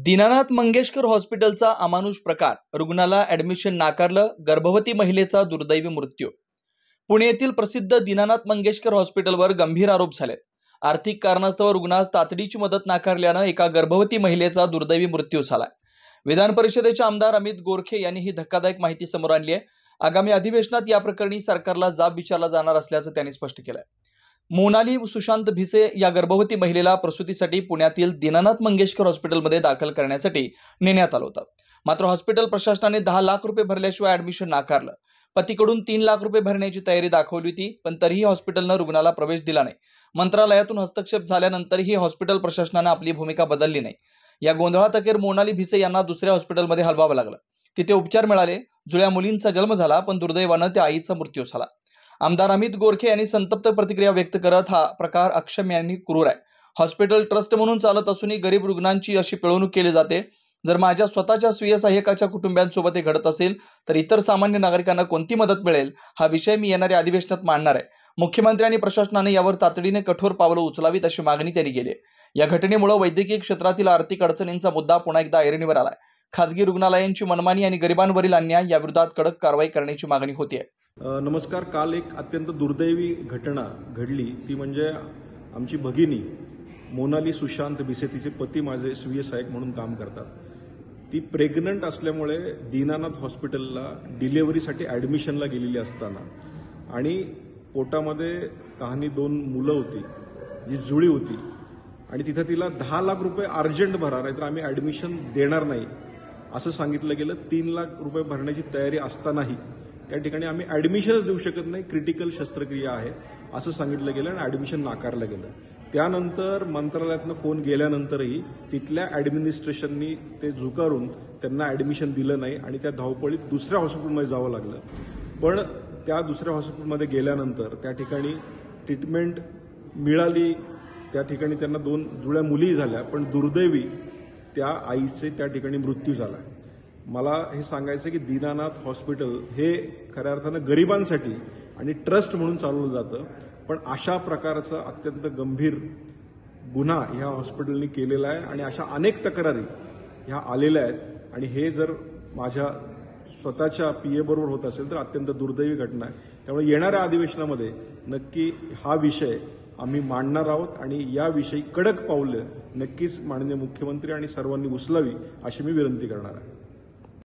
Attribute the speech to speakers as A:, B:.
A: दीनानाथ मंगेशकर हॉस्पिटलचा अमानुष प्रकार, रुग्णाला ऍडमिशन नाकारलं, गर्भवती महिलेचा दुर्दैवी मृत्यू। पुणे येथील प्रसिद्ध दीनानाथ मंगेशकर हॉस्पिटलवर गंभीर आरोप झाले। आर्थिक कारणास्तव रुग्णास तातडीची मदत नाकारल्यानं एका गर्भवती महिलेचा दुर्दैवी मृत्यू झाला। विधान परिषदेचे आमदार अमित गोरखे यांनी ही धक्कादायक माहिती समोर आणली आहे। आगामी अधिवेशनात या प्रकरणी सरकारला जाब विचारला जाणार असल्याचं त्यांनी स्पष्ट केलंय। मोनाली सुशांत भिसे या गर्भवती महिलेला प्रसूतीसाठी पुण्यातील दीनानाथ मंगेशकर हॉस्पिटलमध्ये दाखल करण्यासाठी नेण्यात आलं होतं। मात्र हॉस्पिटल प्रशासनाने 10 लाख रुपये भरल्याशिवाय ऍडमिशन नाकारलं। पतीकडून 3 लाख रुपये भरण्याची तयारी दाखवली होती, पण तरीही हॉस्पिटलनं रुग्णाला प्रवेश दिला नाही। मंत्रालयातून हस्तक्षेप झाल्यानंतरही हॉस्पिटल प्रशासनाने आपली भूमिका बदलली नाही। या गोंधळात अखेर मोनाली भिसे यांना दुसऱ्या हॉस्पिटलमध्ये हलवावं लागलं। तिथे उपचार मिळाले, जुळ्या मुलींचा जन्म झाला, पण दुर्दैवानं त्या आईचा मृत्यू झाला। आमदार अमित गोरखे यांनी संतप्त प्रतिक्रिया व्यक्त करत हा प्रकार अक्षम्य आणि क्रूर आहे। हॉस्पिटल ट्रस्ट म्हणून चालत असूनही गरीब रुग्णांची अशी पिळवणूक केली जाते। जर माझ्या स्वतःच्या स्वीय सहाय्यकाच्या कुटुंबियांसोबत हे घडत असेल तर इतर सामान्य नागरिकांना कोणती मदत मिळेल, हा विषय मी येणाऱ्या अधिवेशनात मांडणार आहे। मुख्यमंत्री आणि प्रशासनाने यावर तातडीने कठोर पावलं उचलावीत अशी मागणी त्यांनी केली आहे। या घटनेमुळे वैद्यकीय क्षेत्रातील आर्थिक अडचणींचा मुद्दा पुन्हा एकदा ऐरणीवर आलाय। खासगी रुग्णालयांची मनमानी आणि गरिबांवरील अन्याय या विरोधात कडक कारवाई करण्याची मागणी होतीये।
B: नमस्कार। काल एक अत्यंत दुर्दैवी घटना घडली, ती म्हणजे आमची भगिनी मोनाली सुशांत भिसे, तिचे पती माझे स्वीय सहाय्यक म्हणून काम करतात। ती प्रेग्नंट असल्यामुळे दीनानाथ हॉस्पिटलला डिलिव्हरीसाठी ॲडमिशनला गेलेली असताना आणि पोटामध्ये कहाणी 2 मुलं होती, जी जुळी होती, आणि तिथं तिला 10 लाख रुपये अर्जंट भरा, नाहीतर आम्ही ॲडमिशन देणार नाही असं सांगितलं गेलं। 3 लाख रुपये भरण्याची तयारी असतानाही त्या ठिकाणी आम्ही ॲडमिशनच देऊ शकत नाही, क्रिटिकल शस्त्रक्रिया आहे असं सांगितलं गेलं आणि ॲडमिशन नाकारलं गेलं। त्यानंतर मंत्रालयातनं फोन गेल्यानंतरही तिथल्या ॲडमिनिस्ट्रेशननी ते झुगारून त्यांना ॲडमिशन दिलं नाही आणि त्या धावपळीत दुसऱ्या हॉस्पिटलमध्ये जावं लागलं। पण त्या दुसऱ्या हॉस्पिटलमध्ये गेल्यानंतर त्या ठिकाणी ट्रीटमेंट मिळाली, त्या ठिकाणी त्यांना 2 जुळ्या मुली झाल्या, पण दुर्दैवी त्या आईचे त्या ठिकाणी मृत्यू झाला। मला हे सांगायचं की दीनानाथ हॉस्पिटल हे खऱ्या अर्थानं गरिबांसाठी आणि ट्रस्ट म्हणून चालवलं जातं, पण अशा प्रकारचा अत्यंत गंभीर गुन्हा ह्या हॉस्पिटलने केलेला आहे आणि अशा अनेक तक्रारी ह्या आलेल्या आहेत। आणि हे जर माझ्या स्वतःच्या पीए बरोबर होत असेल तर अत्यंत दुर्दैवी घटना आहे। त्यामुळे येणाऱ्या अधिवेशनामध्ये नक्की हा विषय आम्ही मांडणार आहोत आणि याविषयी कडक पावलं नक्कीच माननीय मुख्यमंत्री आणि सर्वांनी उचलावी अशी मी विनंती करणार आहे।